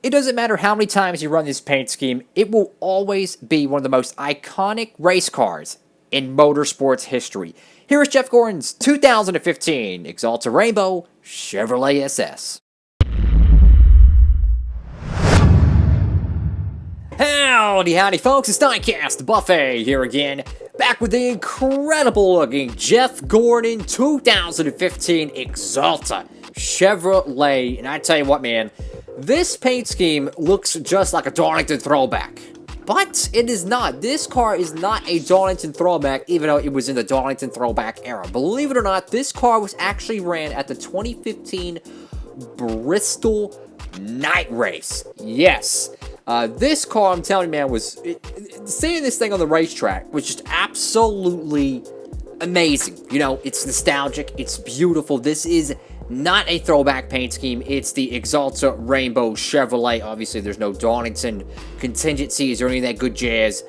It doesn't matter how many times you run this paint scheme, it will always be one of the most iconic race cars in motorsports history. Here is Jeff Gordon's 2015 AXALTA Rainbow Chevrolet SS. Howdy folks, it's Diecastbuffet here again, back with the incredible looking Jeff Gordon 2015 AXALTA Chevrolet. And I tell you what, man, this paint scheme looks just like a Darlington throwback. But it is not. This car is not a Darlington throwback, even though it was in the Darlington throwback era. Believe it or not, this car was actually ran at the 2015 Bristol Night Race. Yes. This car, I'm telling you, man, seeing this thing on the racetrack was just absolutely amazing. You know, it's nostalgic. It's beautiful. This is not a throwback paint scheme. It's the AXALTA Rainbow Chevrolet. Obviously, there's no Darlington contingencies or any of that good jazz.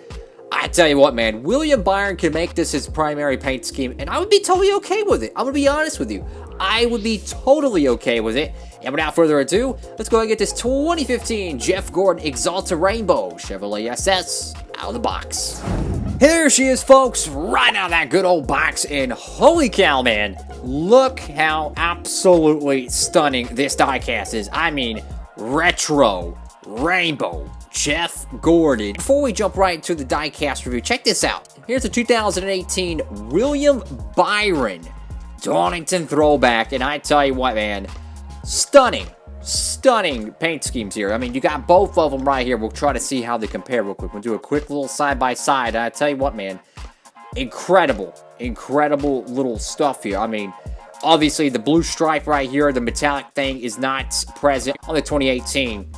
I tell you what, man, William Byron can make this his primary paint scheme, and I would be totally okay with it. I'm going to be honest with you. I would be totally okay with it. And without further ado, let's go and get this 2015 Jeff Gordon AXALTA Rainbow Chevrolet SS out of the box. Here she is, folks, right out of that good old box, and holy cow, man, look how absolutely stunning this diecast is. I mean, retro, rainbow, Jeff Gordon. Before we jump right into the diecast review, check this out. Here's a 2018 William Byron Darlington throwback, and I tell you what, man, stunning paint schemes here. I mean, you got both of them right here. We'll try to see how they compare real quick. We'll do a quick little side-by-side. I tell you what, man, incredible little stuff here. I mean, obviously, the blue stripe right here, the metallic thing is not present on the 2018.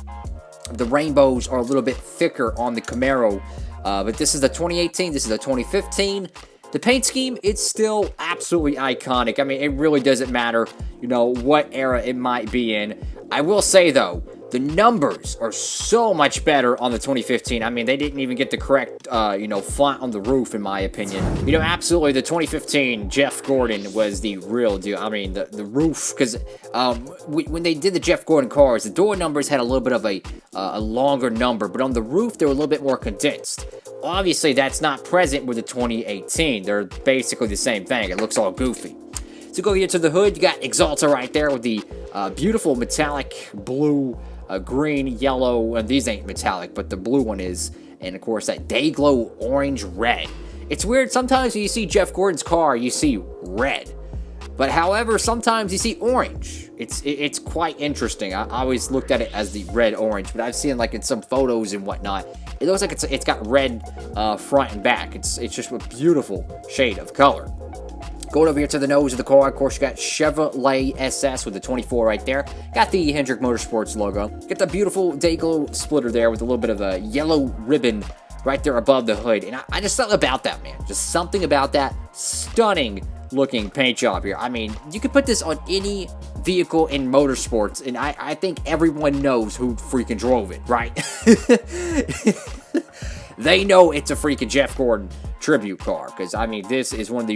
The rainbows are a little bit thicker on the Camaro, but this is the 2018. This is the 2015. The paint scheme, it's still absolutely iconic. I mean, it really doesn't matter, you know, what era it might be in. I will say, though, the numbers are so much better on the 2015. I mean, they didn't even get the correct, font on the roof, in my opinion. You know, absolutely, the 2015 Jeff Gordon was the real deal. I mean, the roof, because when they did the Jeff Gordon cars, the door numbers had a little bit of a longer number, but on the roof, they were a little bit more condensed. Obviously, that's not present with the 2018. They're basically the same thing. It looks all goofy. So go here to the hood. You got AXALTA right there with the beautiful metallic blue, green, yellow. And these ain't metallic, but the blue one is. And, of course, that day glow orange red. It's weird. Sometimes when you see Jeff Gordon's car, you see red. But, however, sometimes you see orange. It's quite interesting. I always looked at it as the red-orange, but I've seen, like, in some photos and whatnot, it looks like it's got red front and back. It's just a beautiful shade of color. Going over here to the nose of the car, of course, you got Chevrolet SS with the 24 right there. Got the Hendrick Motorsports logo. Got the beautiful Dayglow splitter there with a little bit of a yellow ribbon right there above the hood. And I just something about that, man. Just something about that stunning looking paint job here. I mean, you could put this on any vehicle in motorsports, and I think everyone knows who freaking drove it, right? They know it's a freaking Jeff Gordon tribute car, because, I mean, this is one of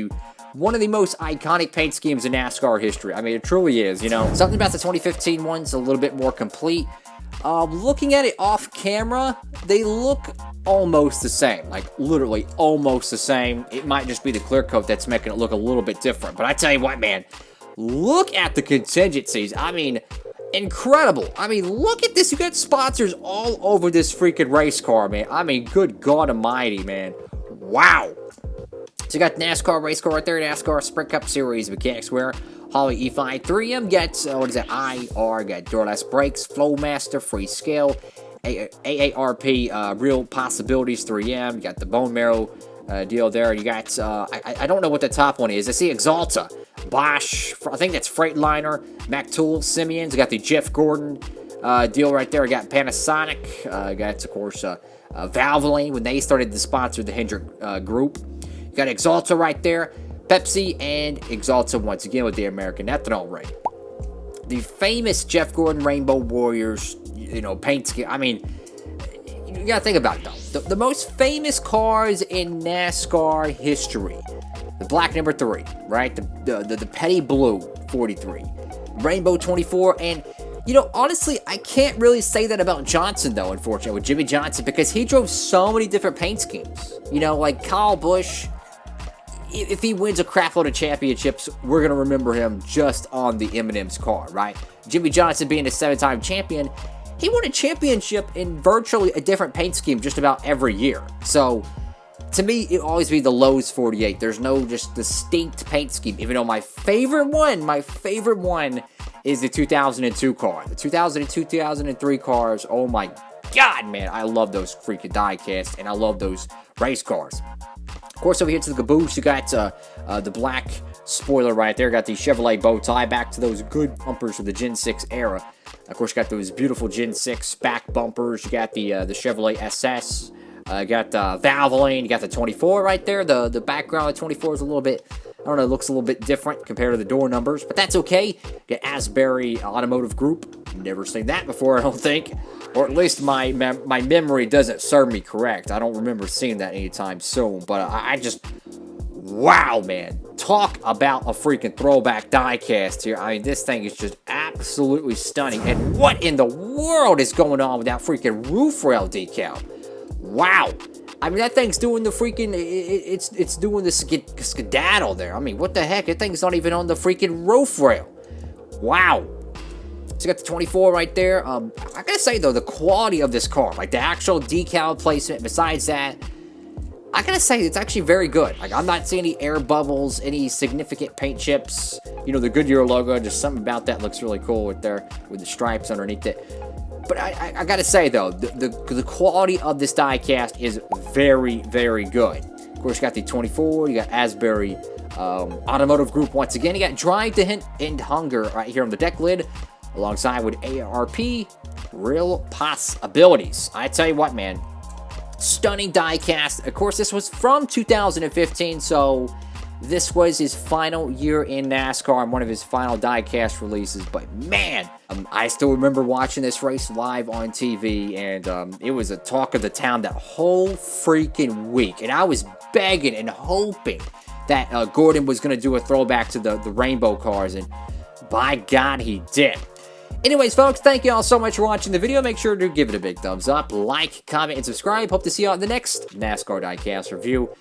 the most iconic paint schemes in NASCAR history. I mean, it truly is, you know. Something about the 2015 one's a little bit more complete. Looking at it off camera, they look almost the same. Like, literally almost the same. It might just be the clear coat that's making it look a little bit different. But I tell you what, man, look at the contingencies. I mean, incredible. I mean, look at this. You got sponsors all over this freaking race car, man. I mean, good God almighty, man. Wow. So you got NASCAR race car right there, NASCAR Sprint Cup Series mechanics wear, Holly E5 3M, got, what is that, IR, got Duralast brakes, Flowmaster, free scale, AARP, Real Possibilities 3M, you got the bone marrow deal there, you got, I don't know what the top one is, I see AXALTA, Bosch, I think that's Freightliner, McTool, Simeons, you got the Jeff Gordon deal right there, you got Panasonic, got, of course, Valvoline, when they started to sponsor the Hendrick group. You got AXALTA right there, Pepsi, and AXALTA once again with the American ethanol ring. The famous Jeff Gordon Rainbow Warriors, you know, paint scheme. I mean, you gotta think about it though. The most famous cars in NASCAR history. The black number 3, right? The petty blue 43. Rainbow 24, and You know, honestly, I can't really say that about Johnson, though, unfortunately, with Jimmy Johnson, because he drove so many different paint schemes. You know, like Kyle Busch, if he wins a crapload of championships, we're going to remember him just on the M&M's car, right? Jimmy Johnson being a 7-time champion, he won a championship in virtually a different paint scheme just about every year. So, to me, it'll always be the Lowe's 48. There's no just distinct paint scheme, even though my favorite one is the 2002 car. The 2002, 2003 cars, oh my god, man, I love those freaking diecast, and I love those race cars. Of course, over here to the caboose, you got the black spoiler right there. Got the Chevrolet bow tie, back to those good bumpers of the Gen 6 era. Of course, you got those beautiful Gen 6 back bumpers. You got the Chevrolet SS. You got the Valvoline. You got the 24 right there. The background of the 24 is a little bit, I don't know, it looks a little bit different compared to the door numbers, but that's okay. You got Asbury Automotive Group. Never seen that before, I don't think. Or at least my memory doesn't serve me correct. I don't remember seeing that anytime soon, but I just, wow, man. Talk about a freaking throwback diecast here. I mean, this thing is just absolutely stunning. And what in the world is going on with that freaking roof rail decal? Wow. I mean, that thing's doing the freaking, it's doing the skedaddle there. I mean, what the heck? That thing's not even on the freaking roof rail. Wow. So you got the 24 right there. I gotta say, though, the quality of this car, like the actual decal placement, besides that, I gotta say, it's actually very good. Like, I'm not seeing any air bubbles, any significant paint chips. You know, the Goodyear logo, just something about that looks really cool with the stripes underneath it. But I gotta say, though, the quality of this diecast is very, very good. Of course, you got the 24, you got Asbury Automotive Group once again. You got Drive to End Hunger right here on the deck lid, alongside with ARP, Real Possibilities. I tell you what, man, stunning diecast. Of course, this was from 2015, so this was his final year in NASCAR and one of his final diecast releases. But man, I still remember watching this race live on TV, and it was a talk of the town that whole freaking week. And I was begging and hoping that Gordon was going to do a throwback to the rainbow cars, and by God, he did. Anyways, folks, thank you all so much for watching the video. Make sure to give it a big thumbs up, like, comment, and subscribe. Hope to see you on the next NASCAR Diecast review.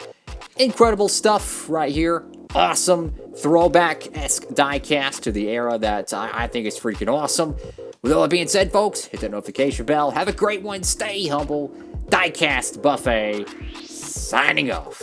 Incredible stuff right here. Awesome throwback-esque diecast to the era that I think is freaking awesome. With all that being said, folks, hit that notification bell. Have a great one. Stay humble. Diecast Buffet signing off.